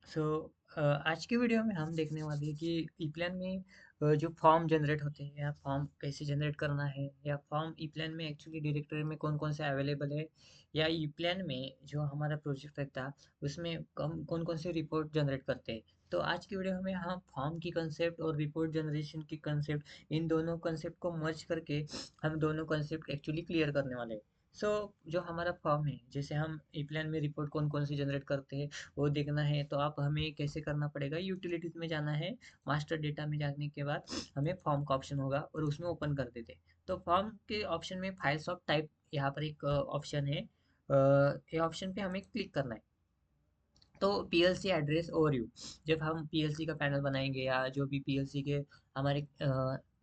सो आज के वीडियो में हम देखने वाले हैं कि ई प्लान में जो फॉर्म जनरेट होते हैं या फॉर्म कैसे जनरेट करना है या फॉर्म ई प्लान में एक्चुअली डायरेक्टरी में कौन कौन से अवेलेबल है या ई प्लान में जो हमारा प्रोजेक्ट रहता है उसमें हम कौन कौन से रिपोर्ट जनरेट करते हैं। तो आज की वीडियो में हम फॉर्म की कंसेप्ट और रिपोर्ट जनरेशन की कंसेप्ट इन दोनों कंसेप्ट को मर्ज करके हम दोनों कंसेप्ट एक्चुअली क्लियर करने वाले हैं। सो जो हमारा फॉर्म है जैसे हम ई प्लान में रिपोर्ट कौन कौन सी जनरेट करते हैं वो देखना है तो आप हमें कैसे करना पड़ेगा, यूटिलिटीज में जाना है। मास्टर डेटा में जाने के बाद हमें फॉर्म का ऑप्शन होगा और उसमें ओपन कर देते हैं। तो फॉर्म के ऑप्शन में फाइल्स ऑफ टाइप यहाँ पर एक ऑप्शन है। ये ऑप्शन पे हमें क्लिक करना है। तो पीएलसी एड्रेस ओवरव्यू, जब हम पीएलसी का पैनल बनाएंगे या जो भी पीएलसी के हमारे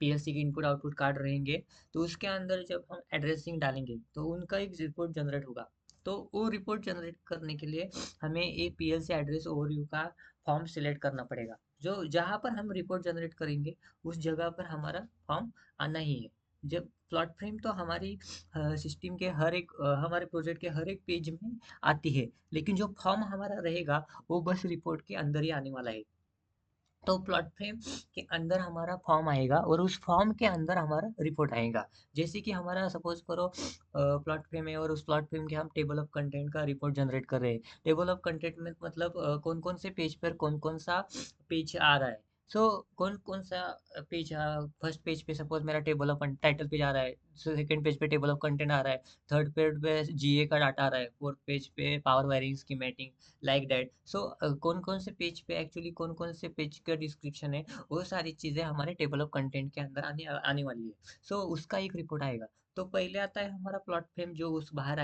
पीएलसी के इनपुट आउटपुट कार्ड रहेंगे तो उसके अंदर जब हम एड्रेसिंग डालेंगे तो उनका एक रिपोर्ट जनरेट होगा। तो वो रिपोर्ट जनरेट करने के लिए हमें एक पीएलसी एड्रेस ओवरव्यू का फॉर्म सिलेक्ट करना पड़ेगा। जो जहाँ पर हम रिपोर्ट जनरेट करेंगे उस जगह पर हमारा फॉर्म आना ही है। जब प्लॉट फ्रेम तो हमारी सिस्टम के हर एक हमारे प्रोजेक्ट के हर एक पेज में आती है, लेकिन जो फॉर्म हमारा रहेगा वो बस रिपोर्ट के अंदर ही आने वाला है। तो प्लॉट फ्रेम के अंदर हमारा फॉर्म आएगा और उस फॉर्म के अंदर हमारा रिपोर्ट आएगा। जैसे कि हमारा सपोज करो प्लॉट फ्रेम है और उस प्लॉट फ्रेम के हम टेबल ऑफ कंटेंट का रिपोर्ट जनरेट कर रहे हैं। टेबल ऑफ कंटेंट में मतलब कौन कौन से पेज पर कौन कौन सा पेज आ रहा है। सो कौन कौन सा पेज, फर्स्ट पेज पे सपोज मेरा टेबल ऑफ टाइटल पेज आ रहा है, सेकंड पेज पे टेबल ऑफ कंटेंट आ रहा है, थर्ड पेज पे जीए का डाटा आ रहा है, फोर्थ पेज पे power wiring schematic like that. So कौन कौन से पेज पे एक्चुअली कौन कौन से पेज का डिस्क्रिप्शन है वो सारी चीज़ें हमारे टेबल ऑफ कंटेंट के अंदर आने आने वाली है। सो उसका एक रिपोर्ट आएगा। तो पहले आता है हमारा प्लॉट फ्रेम जो उस बाहर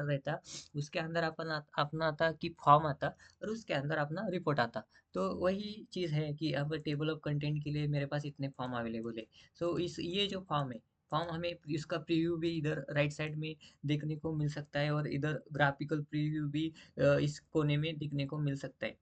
रहता, उसके अंदर अपना आता कि फॉर्म आता और उसके अंदर अपना रिपोर्ट आता। तो वही चीज़ है कि अब टेबल ऑफ कंटेंट के लिए मेरे पास इतने फॉर्म अवेलेबल है। सो इस ये जो फॉर्म है, फॉर्म हमें इसका प्रीव्यू भी इधर राइट साइड में देखने को मिल सकता है और इधर ग्राफिकल प्रीव्यू भी इस कोने में दिखने को मिल सकता है।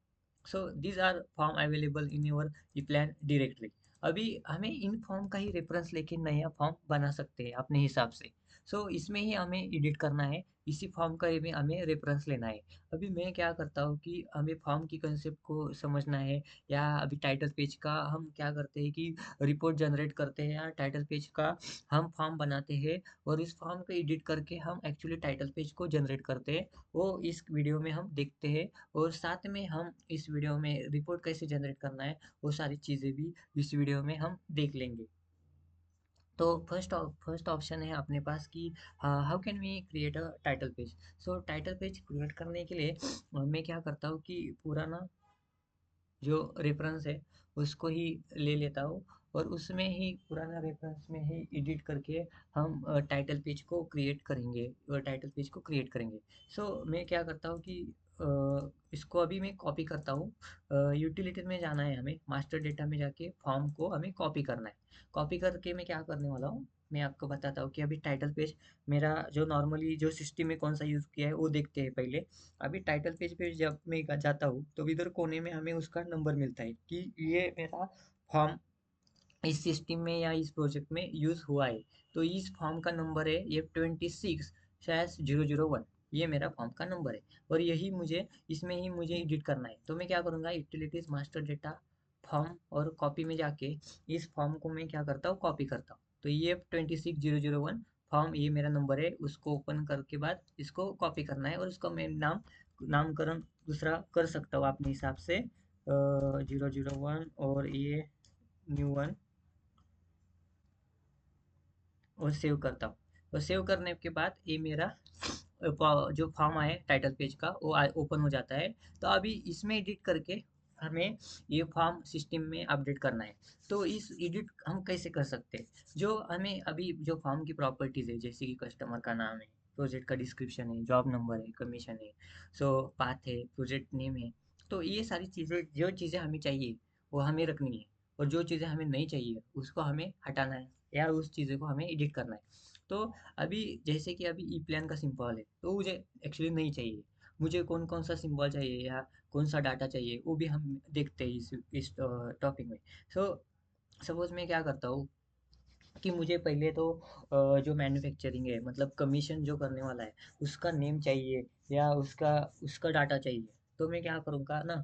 So these are form available in your E plan directly. अभी हमें इन फॉर्म का ही रेफरेंस लेके नया फॉर्म बना सकते हैं अपने हिसाब से। सो इसमें ही हमें एडिट करना है, इसी फॉर्म का भी हमें रेफरेंस लेना है। अभी मैं क्या करता हूँ कि हमें फॉर्म की कंसेप्ट को समझना है या अभी टाइटल पेज का हम क्या करते हैं कि रिपोर्ट जनरेट करते हैं या टाइटल पेज का हम फॉर्म बनाते हैं और इस फॉर्म को एडिट करके हम एक्चुअली टाइटल पेज को जनरेट करते हैं। वो इस वीडियो में हम देखते हैं और साथ में हम इस वीडियो में रिपोर्ट कैसे जनरेट करना है वो सारी चीज़ें भी इस वीडियो में हम देख लेंगे। तो फर्स्ट ऑप्शन है अपने पास कि how can we create a title page. So title page create करने के लिए मैं क्या करता हूँ कि पुराना जो रेफरेंस है उसको ही ले लेता हूँ और उसमें ही पुराना रेफरेंस में ही एडिट करके हम टाइटल पेज को क्रिएट करेंगे, टाइटल पेज को क्रिएट करेंगे। सो मैं क्या करता हूँ कि इसको अभी मैं कॉपी करता हूँ। यूटिलिटी में जाना है, हमें मास्टर डेटा में जाके फॉर्म को हमें कॉपी करना है। कॉपी करके मैं क्या करने वाला हूँ, मैं आपको बताता हूँ कि अभी टाइटल पेज मेरा जो नॉर्मली जो सिस्टम में कौन सा यूज़ किया है वो देखते हैं पहले। अभी टाइटल पेज पे जब मैं जाता हूँ तो इधर कोने में हमें उसका नंबर मिलता है कि ये मेरा फॉर्म इस सिस्टम में या इस प्रोजेक्ट में यूज़ हुआ है। तो इस फॉर्म का नंबर है ये 26/001। ये मेरा फॉर्म का नंबर है और यही मुझे इसमें ही मुझे एडिट करना है। तो मैं क्या करूँगा, यूटिलिटीज मास्टर डेटा फॉर्म और कॉपी में जाके इस फॉर्म को मैं क्या करता हूँ, कॉपी करता हूँ। तो ये 26/001 फॉर्म ये मेरा नंबर है, उसको ओपन करके बाद इसको कॉपी करना है और उसका मैं नामकरण दूसरा कर सकता हूँ अपने हिसाब से 001 और ये न्यू वन और सेव करता हूँ। और सेव करने के बाद ये मेरा जो फॉर्म है टाइटल पेज का वो ओपन हो जाता है। तो अभी इसमें एडिट करके हमें ये फॉर्म सिस्टम में अपडेट करना है। तो इस एडिट हम कैसे कर सकते हैं, जो हमें अभी जो फॉर्म की प्रॉपर्टीज है जैसे कि कस्टमर का नाम है, प्रोजेक्ट का डिस्क्रिप्शन है, जॉब नंबर है, कमीशन है, सो पाथ है, प्रोजेक्ट नेम है। तो ये सारी चीज़ें जो चीज़ें हमें चाहिए वो हमें रखनी है और जो चीज़ें हमें नहीं चाहिए उसको हमें हटाना है या उस चीज़ें को हमें एडिट करना है। तो अभी जैसे कि अभी ई प्लान का सिंबल है तो मुझे एक्चुअली नहीं चाहिए। मुझे कौन कौन सा सिंबल चाहिए या कौन सा डाटा चाहिए वो भी हम देखते हैं इस टॉपिक में। सो सपोज मैं क्या करता हूँ कि मुझे पहले तो जो मैन्युफैक्चरिंग है मतलब कमीशन जो करने वाला है उसका नेम चाहिए या उसका उसका डाटा चाहिए। तो मैं क्या करूँगा ना,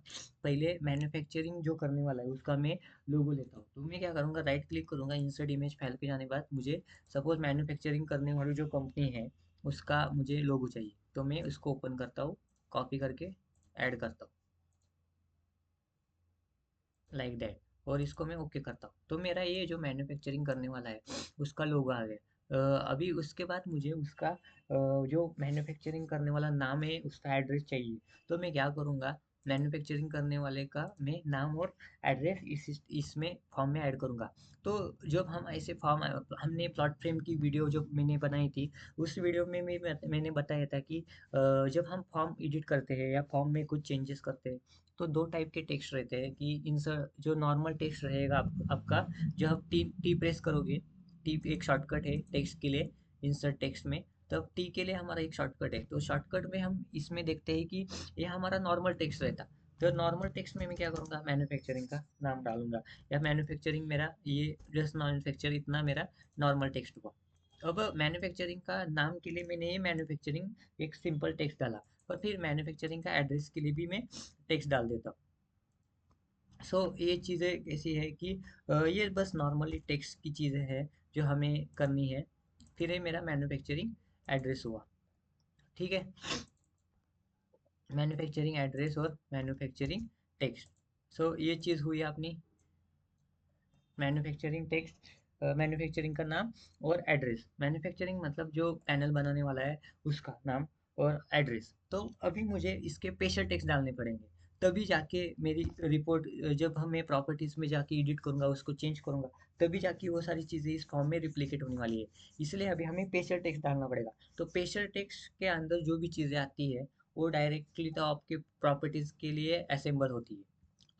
पहले मैन्युफैक्चरिंग जो करने वाला है उसका मैं लोगो लेता हूँ। तो मैं क्या करूँगा, राइट क्लिक करूँगा, इंसर्ट इमेज फाइल पे जाने के बाद मुझे सपोज मैन्युफैक्चरिंग करने वाली जो कंपनी है उसका मुझे लोगो चाहिए। तो मैं उसको ओपन करता हूँ, कॉपी करके ऐड करता हूँ लाइक दैट, और इसको मैं ओके करता हूँ। तो मेरा ये जो मैन्युफैक्चरिंग करने वाला है उसका लोगो आ गया। अभी उसके बाद मुझे उसका जो मैन्युफैक्चरिंग करने वाला नाम है उसका एड्रेस चाहिए। तो मैं क्या करूँगा, मैन्युफैक्चरिंग करने वाले का मैं नाम और एड्रेस इसमें फॉर्म में ऐड करूँगा। तो जब हम ऐसे फॉर्म, हमने प्लॉट फ्रेम की वीडियो जो मैंने बनाई थी, उस वीडियो में मैंने बताया था कि जब हम फॉर्म एडिट करते हैं या फॉर्म में कुछ चेंजेस करते हैं तो दो टाइप के टेक्स्ट रहते हैं कि इंसर्ट जो नॉर्मल टेक्स्ट रहेगा आपका, जो आप टी टी प्रेस करोगे, टी एक शॉर्टकट है टेक्स्ट के लिए इंसर्ट टेक्स्ट में, तब टी के लिए हमारा एक शॉर्टकट है। तो शॉर्टकट में हम इसमें देखते हैं कि ये हमारा नॉर्मल टेक्स्ट रहता। तो नॉर्मल टेक्स्ट में मैं क्या करूँगा, मैन्युफैक्चरिंग का नाम डालूंगा, या मैन्युफैक्चरिंग मेरा ये जस्ट मैन्युफैक्चर इतना मेरा नॉर्मल टेक्स्ट हुआ। अब मैन्युफैक्चरिंग का नाम के लिए मैंने ये मैन्युफैक्चरिंग एक सिंपल टेक्स्ट डाला, और फिर मैन्युफैक्चरिंग का एड्रेस के लिए भी मैं टेक्स्ट डाल देता हूँ। सो ये चीज़ें कैसी है कि ये बस नॉर्मली टेक्स्ट की चीज़ें हैं जो हमें करनी है। फिर ये मेरा मैन्युफैक्चरिंग एड्रेस हुआ, ठीक है। मैन्युफैक्चरिंग एड्रेस और मैन्युफैक्चरिंग टेक्स्ट। सो ये चीज़ हुई अपनी मैन्युफैक्चरिंग टेक्स्ट, मैन्युफैक्चरिंग का नाम और एड्रेस। मैन्युफैक्चरिंग मतलब जो पैनल बनाने वाला है उसका नाम और एड्रेस। तो अभी मुझे इसके स्पेशल टेक्स्ट डालने पड़ेंगे, तभी जाके मेरी रिपोर्ट, जब हम मैं प्रॉपर्टीज में जाके एडिट करूंगा, उसको चेंज करूंगा, तभी जाके वो सारी चीज़ें इस फॉर्म में रिप्लिकेट होने वाली है। इसलिए अभी हमें स्पेशल टेक्स्ट डालना पड़ेगा। तो स्पेशल टेक्स्ट के अंदर जो भी चीज़ें आती है वो डायरेक्टली तो आपके प्रॉपर्टीज के लिए असेंबल होती है।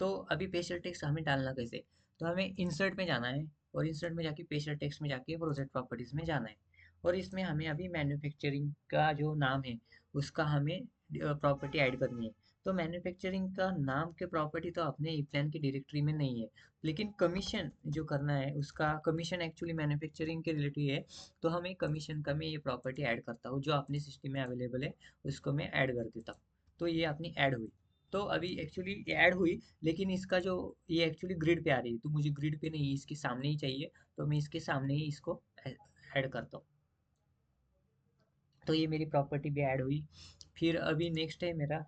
तो अभी स्पेशल टेक्स्ट हमें डालना कैसे, तो हमें इंसर्ट में जाना है, और इंसर्ट में जाके स्पेशल टेक्स्ट में जाके प्रोजेक्ट प्रॉपर्टीज में जाना है, और इसमें हमें अभी मैन्युफैक्चरिंग का जो नाम है उसका हमें प्रॉपर्टी ऐड करनी है। तो मैन्युफैक्चरिंग का नाम के प्रॉपर्टी तो अपने ई प्लान की डायरेक्टरी में नहीं है, लेकिन कमीशन जो करना है उसका, कमीशन एक्चुअली मैन्युफैक्चरिंग के रिलेटेड है। तो हमें कमीशन का मैं ये प्रॉपर्टी ऐड करता हूँ, जो अपने सिस्टम में अवेलेबल है उसको मैं ऐड कर देता हूँ। तो ये अपनी ऐड हुई। तो अभी एक्चुअली ये ऐड हुई, लेकिन इसका जो, ये एक्चुअली ग्रिड पे आ रही है, तो मुझे ग्रिड पे नहीं, इसके सामने ही चाहिए। तो मैं इसके सामने ही इसको ऐड करता हूँ। तो ये मेरी प्रॉपर्टी भी ऐड हुई। फिर अभी नेक्स्ट है मेरा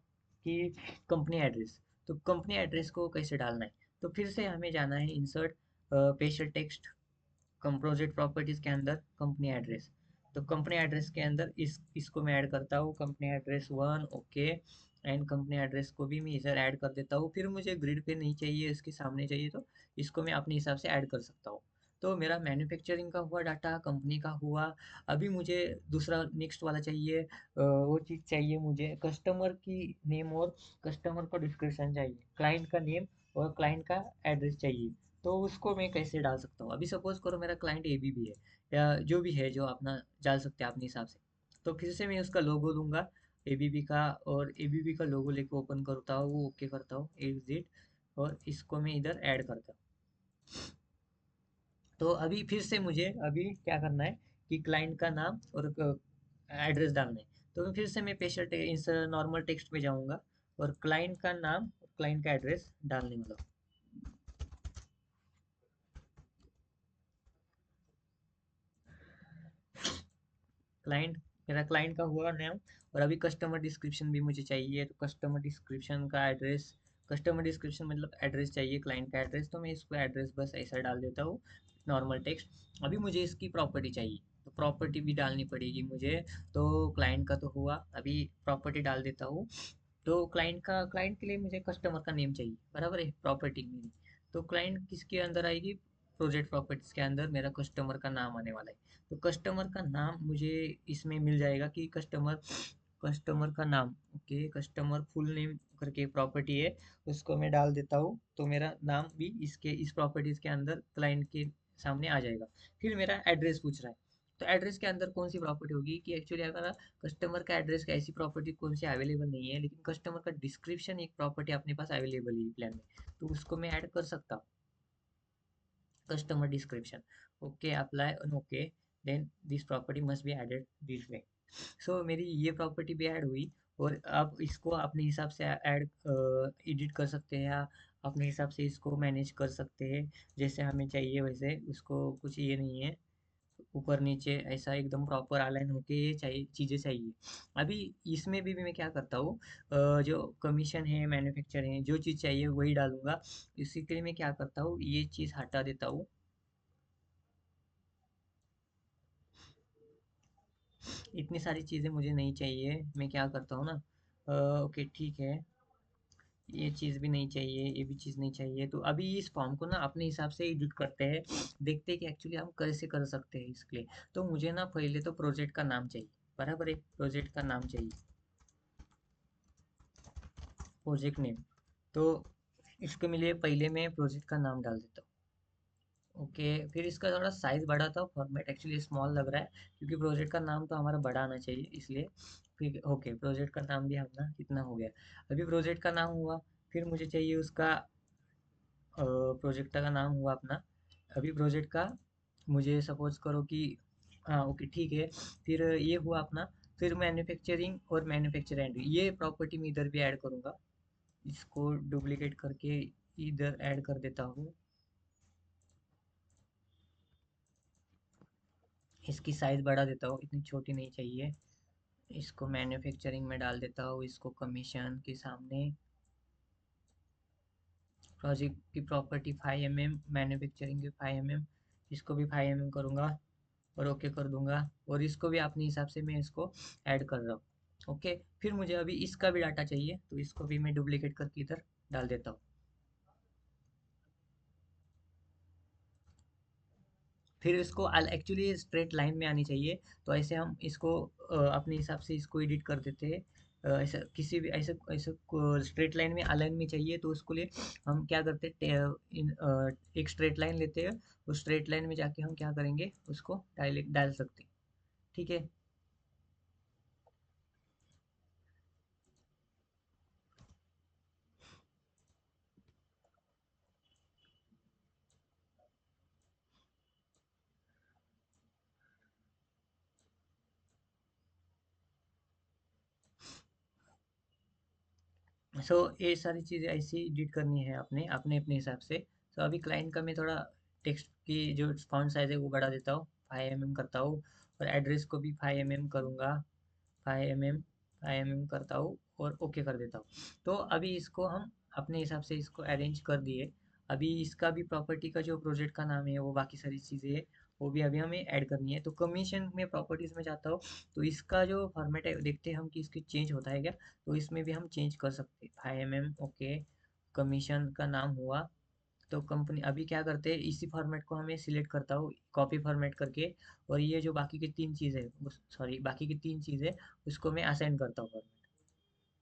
कि कंपनी एड्रेस। तो कंपनी एड्रेस को कैसे डालना है, तो फिर से हमें जाना है insert, special text, composite properties के अंदर कंपनी एड्रेस। तो कंपनी एड्रेस के अंदर इसको मैं ऐड करता हूँ, company address one, okay. And company address को भी मैं इधर ऐड कर देता हूँ। फिर मुझे ग्रिड पे नहीं चाहिए, इसके सामने चाहिए, तो इसको मैं अपने हिसाब से ऐड कर सकता हूँ। तो मेरा मैन्युफैक्चरिंग का हुआ डाटा, कंपनी का हुआ। अभी मुझे दूसरा नेक्स्ट वाला चाहिए, वो चीज़ चाहिए मुझे कस्टमर की नेम और कस्टमर का डिस्क्रिप्शन चाहिए, क्लाइंट का नेम और क्लाइंट का एड्रेस चाहिए। तो उसको मैं कैसे डाल सकता हूँ, अभी सपोज करो मेरा क्लाइंट एबीबी है, या जो भी है जो अपना डाल सकते हैं अपने हिसाब से। तो फिर से मैं उसका लोगो लूँगा एबीबी का, और एबीबी का लोगो लेके ओपन करता हूँ, वो ओके करता हूँ एग्जिट, और इसको मैं इधर ऐड करता हूँ। तो अभी फिर से मुझे अभी क्या करना है कि क्लाइंट का नाम और एड्रेस डालना है। तो फिर से मैं पेशेंट इस नॉर्मल टेक्स्ट में जाऊँगा, और क्लाइंट का नाम और क्लाइंट का एड्रेस डालने वाला हूँ। क्लाइंट, मेरा क्लाइंट का हुआ नाम, और अभी कस्टमर डिस्क्रिप्शन भी मुझे चाहिए। तो कस्टमर डिस्क्रिप्शन का एड्रेस, कस्टमर डिस्क्रिप्शन मतलब एड्रेस चाहिए, क्लाइंट का एड्रेस, तो मैं इसको एड्रेस बस ऐसा डाल देता हूँ, नॉर्मल टेक्स्ट। अभी मुझे इसकी प्रॉपर्टी चाहिए, तो प्रॉपर्टी भी डालनी पड़ेगी मुझे। तो क्लाइंट का तो हुआ, अभी प्रॉपर्टी डाल देता हूँ। तो क्लाइंट का, क्लाइंट के लिए मुझे कस्टमर का नेम चाहिए, बराबर है, प्रॉपर्टी मेरी। तो क्लाइंट किसके अंदर आएगी, प्रोजेक्ट प्रॉपर्टीज के अंदर मेरा कस्टमर का नाम आने वाला है। तो कस्टमर का नाम मुझे इसमें मिल जाएगा कि कस्टमर, कस्टमर का नाम, ओके, कस्टमर फुल नेम करके प्रॉपर्टी है, उसको मैं डाल देता हूँ। तो मेरा नाम भी इसके इस प्रॉपर्टीज के अंदर क्लाइंट के सामने आ जाएगा। फिर मेरा एड्रेस पूछ रहा है, तो एड्रेस के अंदर कौन सी प्रॉपर्टी होगी, कि एक्चुअली अगर कस्टमर का एड्रेस का ऐसी प्रॉपर्टी कौन सी अवेलेबल नहीं है, लेकिन कस्टमर का डिस्क्रिप्शन एक प्रॉपर्टी अपने पास अवेलेबल है प्लान में, तो उसको मैं ऐड कर सकता हूँ, customer description, okay, apply and okay, then this property must be added this way। सो मेरी ये प्रॉपर्टी भी ऐड हुई, और आप इसको अपने हिसाब से ऐड एडिट कर सकते हैं या अपने हिसाब से इसको मैनेज कर सकते हैं, जैसे हमें चाहिए वैसे। उसको कुछ ये नहीं है, ऊपर नीचे ऐसा एकदम प्रॉपर अलाइन होके ये चाहिए, चीज़ें चाहिए। अभी इसमें भी मैं क्या करता हूँ, जो कमीशन है, मैन्युफैक्चर है, जो चीज़ चाहिए वही डालूंगा। इसी के लिए मैं क्या करता हूँ, ये चीज़ हटा देता हूँ। इतनी सारी चीज़ें मुझे नहीं चाहिए। मैं क्या करता हूँ ना, ओके ठीक है, ये चीज़ भी नहीं चाहिए, ये भी चीज़ नहीं चाहिए। तो अभी इस फॉर्म को ना अपने हिसाब से एडिट करते हैं, देखते हैं कि एक्चुअली हम कैसे कर सकते हैं इसके लिए। तो मुझे ना पहले तो प्रोजेक्ट का नाम चाहिए, बराबर है, प्रोजेक्ट का नाम चाहिए, प्रोजेक्ट नेम। तो इसके लिए पहले मैं प्रोजेक्ट का नाम डाल देता हूँ। ओके, फिर इसका थोड़ा साइज बढ़ाता हूँ, फॉर्मेट एक्चुअली स्मॉल लग रहा है क्योंकि प्रोजेक्ट का नाम तो हमारा बड़ा आना चाहिए, इसलिए। फिर ओके, प्रोजेक्ट का नाम भी अपना कितना हो गया। अभी प्रोजेक्ट का नाम हुआ, फिर मुझे चाहिए उसका, प्रोजेक्ट का नाम हुआ अपना। अभी प्रोजेक्ट का मुझे सपोज करो कि, हाँ ओके ठीक है, फिर ये हुआ अपना। फिर मैन्युफैक्चरिंग और मैन्युफैक्चर एंड, ये प्रॉपर्टी मैं इधर भी ऐड करूँगा। इसको डुप्लीकेट करके इधर ऐड कर देता हूँ। इसकी साइज बढ़ा देता हूँ, इतनी छोटी नहीं चाहिए। इसको मैन्युफैक्चरिंग में डाल देता हूँ, इसको कमीशन के सामने। प्रोजेक्ट की प्रॉपर्टी 5 mm, मैन्युफैक्चरिंग की 5 mm, इसको भी 5 mm करूँगा और ओके कर दूंगा। और इसको भी अपने हिसाब से मैं इसको ऐड कर रहा हूँ। ओके, फिर मुझे अभी इसका भी डाटा चाहिए, तो इसको भी मैं डुप्लीकेट करके इधर डाल देता हूँ। फिर इसको एक्चुअली स्ट्रेट लाइन में आनी चाहिए, तो ऐसे हम इसको अपने हिसाब से इसको एडिट कर देते हैं। ऐसा किसी भी ऐसे ऐसे स्ट्रेट लाइन में अलाइन में चाहिए, तो उसके लिए हम क्या करते हैं, एक स्ट्रेट लाइन लेते हैं। उस स्ट्रेट लाइन में जाके हम क्या करेंगे, उसको डायरेक्ट डाल सकते हैं। ठीक है। सो ये सारी चीज़ें ऐसी एडिट करनी है अपने अपने अपने हिसाब से। सो अभी क्लाइंट का मैं थोड़ा टेक्स्ट की जो फॉन्ट साइज़ है वो बढ़ा देता हूँ, 5 mm करता हूँ। और एड्रेस को भी 5 mm करूँगा, 5 mm, 5 mm करता हूँ और ओके कर देता हूँ। तो अभी इसको हम अपने हिसाब से इसको अरेंज कर दिए। अभी इसका भी प्रॉपर्टी का जो प्रोजेक्ट का नाम है, वो बाकी सारी चीज़ें हैं, वो भी अभी हमें ऐड करनी है। तो कमीशन में प्रॉपर्टीज़ में जाता हूँ, तो इसका जो फॉर्मेट है देखते हैं हम कि इसकी चेंज होता है क्या। तो इसमें भी हम चेंज कर सकते हैं, 5 mm ओके। कमीशन का नाम हुआ, तो कंपनी अभी क्या करते हैं, इसी फॉर्मेट को हमें सिलेक्ट करता हूँ कॉपी फॉर्मेट करके। और ये जो बाकी की तीन चीज़ें, सॉरी बाकी की तीन चीज़ें, उसको मैं असाइन करता हूँ फॉर्मेट।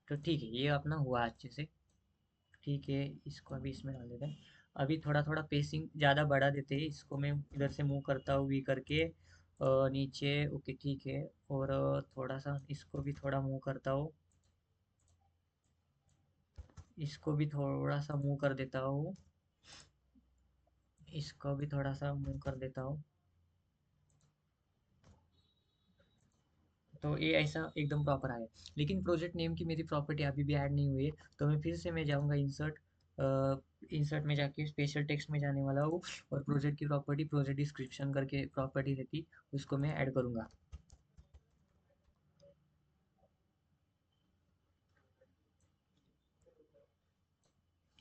तो ठीक है, ये अपना हुआ अच्छे से। ठीक है, इसको अभी इसमें डाल देते हैं। अभी थोड़ा थोड़ा पेसिंग ज़्यादा बढ़ा देते हैं, इसको मैं इधर से मूव करता हूँ वी करके, नीचे। ओके ठीक है। और थोड़ा सा इसको भी थोड़ा मूव करता हूँ, इसको भी थोड़ा सा मूव कर देता हूँ, इसको भी थोड़ा सा मूव कर देता हूँ। तो ये ऐसा एकदम प्रॉपर आया। लेकिन प्रोजेक्ट नेम की मेरी प्रॉपर्टी अभी भी ऐड नहीं हुई है, तो मैं फिर से मैं जाऊँगा इंसर्ट, इंसर्ट में जाके स्पेशल टेक्स्ट में जाने वाला हूँ। और प्रोजेक्ट की प्रॉपर्टी, प्रोजेक्ट डिस्क्रिप्शन करके प्रॉपर्टी रहती, उसको मैं ऐड करूँगा।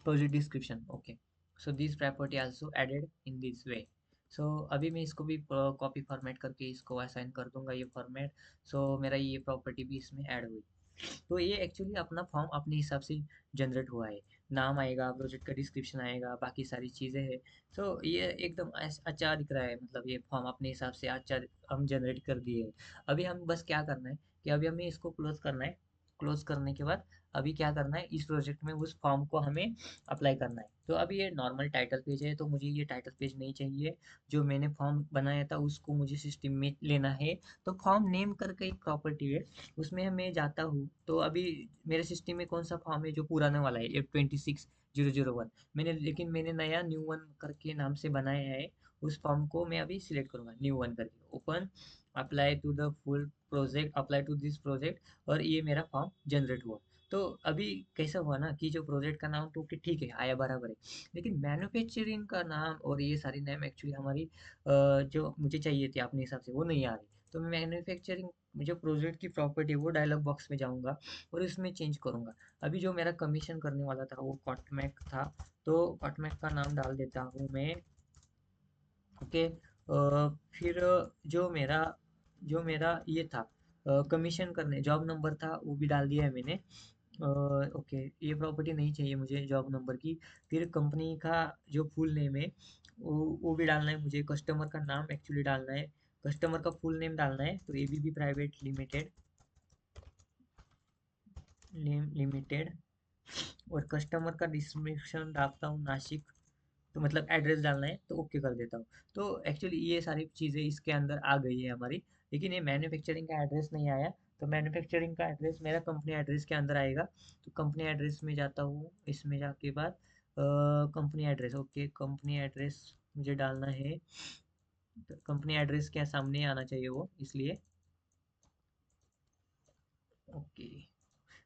Project description okay. So this property also added in this way. So अभी मैं इसको भी कॉपी फॉर्मेट करके इसको असाइन कर दूंगा ये फॉर्मेट। सो मेरा ये प्रॉपर्टी भी इसमें ऐड हुई। तो ये एक्चुअली अपना फॉर्म अपने हिसाब से जनरेट हुआ है। नाम आएगा, प्रोजेक्ट का डिस्क्रिप्शन आएगा, बाकी सारी चीज़ें हैं। तो ये एकदम अच्छा दिख रहा है, मतलब ये फॉर्म अपने हिसाब से अच्छा हम जनरेट कर दिए। अभी हम बस क्या करना है कि अभी हमें इसको क्लोज करना है। क्लोज करने के बाद अभी क्या करना है, इस प्रोजेक्ट में उस फॉर्म को हमें अप्लाई करना है। तो अभी ये नॉर्मल टाइटल पेज है, तो मुझे ये टाइटल पेज नहीं चाहिए। जो मैंने फॉर्म बनाया था उसको मुझे सिस्टम में लेना है। तो फॉर्म नेम करके एक प्रॉपर्टी है, उसमें मैं जाता हूँ। तो अभी मेरे सिस्टम में कौन सा फॉर्म है, जो पुराने वाला है, F26001। मैंने नया न्यू वन करके नाम से बनाया है। उस फॉर्म को मैं अभी सिलेक्ट करूँगा, न्यू वन करके open, apply to the full project, apply to this project, और ये मेरा फॉर्म जनरेट हुआ। तो अभी कैसा हुआ ना कि जो प्रोजेक्ट का नाम तो ठीक है आया बराबर है, लेकिन मैन्युफैक्चरिंग का नाम और ये सारी नेम एक्चुअली हमारी जो मुझे चाहिए थी अपने हिसाब से वो नहीं आ रही। तो मैं मैन्युफैक्चरिंग जो प्रोजेक्ट की प्रॉपर्टी वो डायलॉग बॉक्स में जाऊंगा और इसमें चेंज करूंगा। अभी जो मेरा कमीशन करने वाला था वो कॉटमैक था, तो कॉटमैक का नाम डाल देता हूँ मैं। ओके, फिर जो मेरा ये था कमीशन करने जॉब नंबर था वो भी डाल दिया है मैंने। ओके, ये प्रॉपर्टी नहीं चाहिए मुझे जॉब नंबर की। फिर कंपनी का जो फुल नेम है वो भी डालना है मुझे। कस्टमर का नाम एक्चुअली डालना है, कस्टमर का फुल नेम डालना है, तो एबीबी प्राइवेट लिमिटेड, लिमिटेड। और कस्टमर का डिस्क्रिप्शन डालता हूँ नासिक, तो मतलब एड्रेस डालना है तो ओके कर देता हूँ। तो एक्चुअली ये सारी चीज़ें इसके अंदर आ गई है हमारी, लेकिन ये मैन्युफैक्चरिंग का एड्रेस नहीं आया। तो मैन्युफैक्चरिंग का एड्रेस मेरा कंपनी एड्रेस के अंदर आएगा। तो कंपनी एड्रेस में जाता हूँ, इसमें जाके बाद company address, okay company address मुझे डालना है। कंपनी एड्रेस के सामने आना चाहिए वो, इसलिए ओके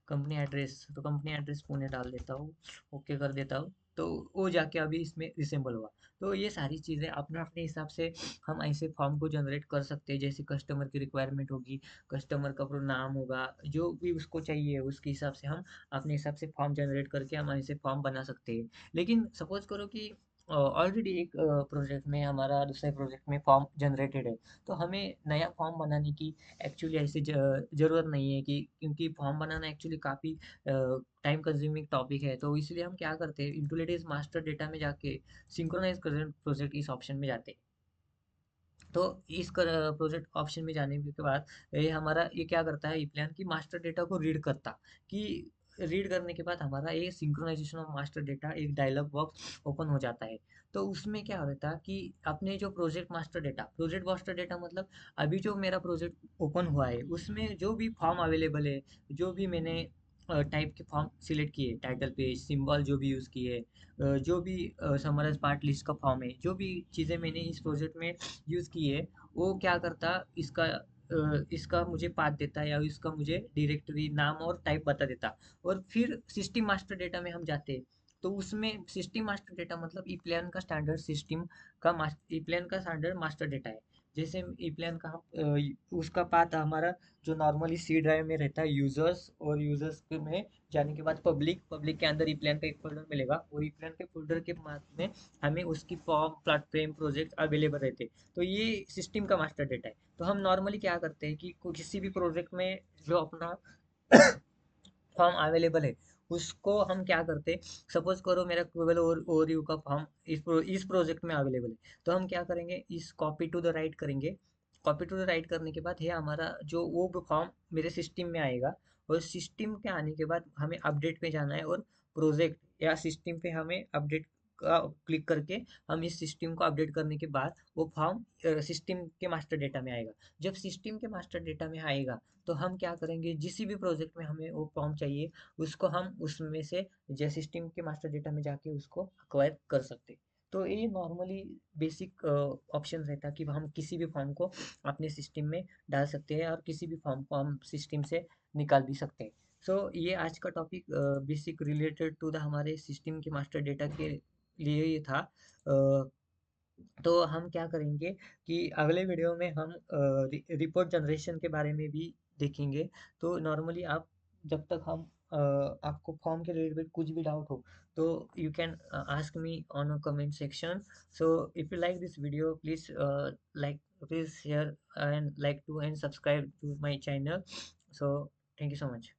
कंपनी एड्रेस, तो कंपनी एड्रेस पुणे डाल देता हूँ, ओके कर देता हूँ। तो वो जाके अभी इसमें रिसेंबल हुआ। तो ये सारी चीज़ें अपने अपने हिसाब से हम ऐसे फॉर्म को जनरेट कर सकते हैं, जैसे कस्टमर की रिक्वायरमेंट होगी, कस्टमर का पूरा नाम होगा, जो भी उसको चाहिए उसके हिसाब से हम अपने हिसाब से फॉर्म जनरेट करके हम ऐसे फॉर्म बना सकते हैं। लेकिन सपोज करो कि ऑलरेडी एक प्रोजेक्ट में हमारा दूसरे प्रोजेक्ट में फॉर्म जनरेटेड है, तो हमें नया फॉर्म बनाने की एक्चुअली ऐसे ज़रूरत नहीं है, कि क्योंकि फॉर्म बनाना एक्चुअली काफ़ी टाइम कंज्यूमिंग टॉपिक है। तो इसलिए हम क्या करते हैं, यूटिलिटीज मास्टर डेटा में जाके सिंक्रोनाइज करंट प्रोजेक्ट इस ऑप्शन में जाते हैं। तो इस प्रोजेक्ट ऑप्शन में जाने के बाद ये क्या करता है, प्लान की मास्टर डेटा को रीड करता, कि रीड करने के बाद हमारा ये सिंक्रोनाइजेशन ऑफ मास्टर डेटा एक डायलॉग बॉक्स ओपन हो जाता है। तो उसमें क्या होता है कि अपने जो प्रोजेक्ट मास्टर डेटा मतलब अभी जो मेरा प्रोजेक्ट ओपन हुआ है उसमें जो भी फॉर्म अवेलेबल है, जो भी मैंने टाइप के फॉर्म सिलेक्ट किए, टाइटल पेज सिंबल जो भी यूज़ किए, जो भी समराइज पार्ट लिस्ट का फॉर्म है, जो भी चीज़ें मैंने इस प्रोजेक्ट में यूज़ की है, वो क्या करता, इसका मुझे पाथ देता है या इसका मुझे डायरेक्टरी नाम और टाइप बता देता। और फिर सिस्टम मास्टर डेटा में हम जाते हैं, तो उसमें सिस्टम मास्टर डेटा मतलब ई प्लान का स्टैंडर्ड सिस्टम का ई प्लान का स्टैंडर्ड मास्टर डेटा है। जैसे ई प्लान का उसका पाथ हमारा जो नॉर्मली सी ड्राइव में रहता है यूजर्स, और यूजर्स में जाने के बाद पब्लिक के अंदर ई प्लान का एक फोल्डर मिलेगा, और ई प्लान के फोल्डर के बाद में हमें उसकी फॉर्म प्लेटफॉर्म प्रोजेक्ट अवेलेबल रहते हैं। तो ये सिस्टम का मास्टर डेटा है। तो हम नॉर्मली क्या करते हैं कि किसी भी प्रोजेक्ट में जो अपना फॉर्म अवेलेबल है उसको हम क्या करते हैं, सपोज करो मेरा केवल और यू का फॉर्म इस प्रोजेक्ट में अवेलेबल है, तो हम क्या करेंगे, इस कॉपी टू द राइट करेंगे। कॉपी टू द राइट करने के बाद ये हमारा जो वो फॉर्म मेरे सिस्टम में आएगा, और सिस्टम के आने के बाद हमें अपडेट पे जाना है, और प्रोजेक्ट या सिस्टम पे हमें अपडेट का क्लिक करके हम इस सिस्टम को अपडेट करने के बाद वो फॉर्म सिस्टम के मास्टर डेटा में आएगा। जब सिस्टम के मास्टर डेटा में आएगा, तो हम क्या करेंगे, जिस भी प्रोजेक्ट में हमें वो फॉर्म चाहिए उसको हम उसमें से जैसे सिस्टम के मास्टर डेटा में जाके उसको अक्वायर कर सकते हैं। तो ये नॉर्मली बेसिक ऑप्शन रहता है कि हम किसी भी फॉर्म को अपने सिस्टम में डाल सकते हैं, और किसी भी फॉर्म को हम सिस्टम से निकाल भी सकते हैं। सो ये आज का topic basic related to the हमारे सिस्टम के मास्टर डेटा के लिए ये था। तो हम क्या करेंगे कि अगले वीडियो में हम रिपोर्ट जनरेशन के बारे में भी देखेंगे। तो नॉर्मली आप जब तक हम आपको फॉर्म के रिलेटेड कुछ भी डाउट हो, तो you can ask me on a comment section. So if you like this video please like, please share and like to and subscribe to my channel. So thank you so much.